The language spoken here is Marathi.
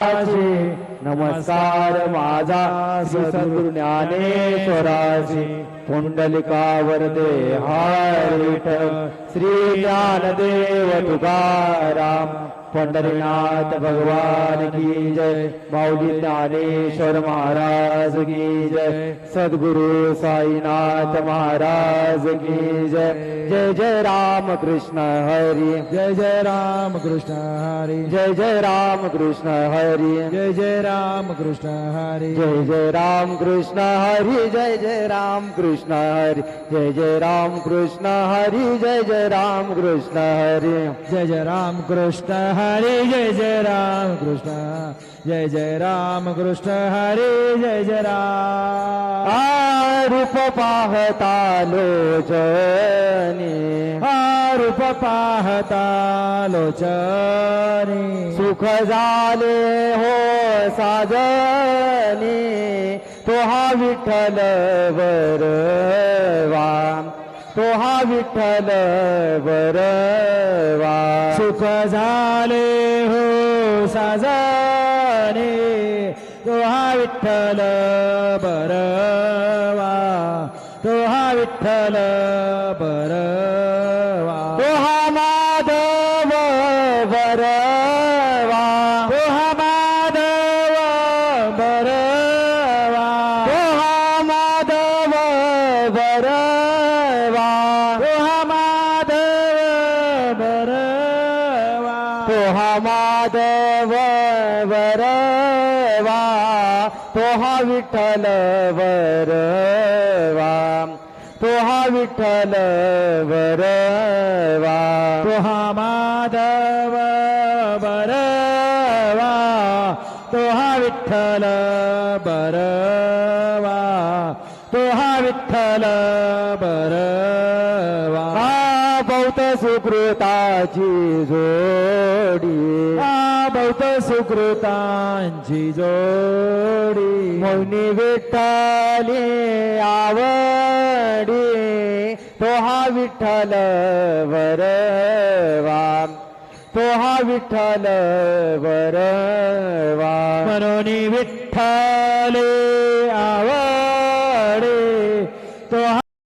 नमस्कार माझा सद्गुरु ज्ञानेश्वरासी पुंडलिकावर दे हार विठ्ठल श्री ज्ञानदेव तुकाराम पंढरीनाथ भगवान की जय माऊली ज्ञानेश्वर महाराज की जय सद्गुरु साईनाथ महाराज की जय जय जय राम कृष्ण हरी जय जय राम कृष्ण हरी जय जय राम कृष्ण हरी जय जय राम कृष्ण हरी जय जय राम कृष्ण हरी जय जय राम कृष्ण हरी जय जय राम कृष्ण हरी जय जय राम कृष्ण हरी जय जय राम कृष्ण हरी जय जय राम कृष्ण जय जय राम कृष्ण हरी जय जय राम रूप पाहता लोचनी रूप पाहता लोचनी सुख झाले हो साजनी तो हा विठ्ठल बरवा तो हा विठ्ठल बरवा सुख झाले हो साजने तो हा विठ्ठल बरवा तो हा विठ्ठल बरवा तो हा माधव बरवा तो हा माधव बरवा तो हा माधव बरवा तो हा माधव बरवा तो हा माधव बरवा तो हा विठ्ठल बरवा तो हा विठ्ठल बरवा तो हा माधव बरवा तो हा विठ्ठल बरवा तो हा विठ्ठल बरवा बहुत सुकृताची जोडी बहुत सुकृतांची जोडी मौनी विठ्ठली आवडी तो हा विठ्ठल बरवा तो हा विठ्ठल बरवा मनोनी विठ्ठले आव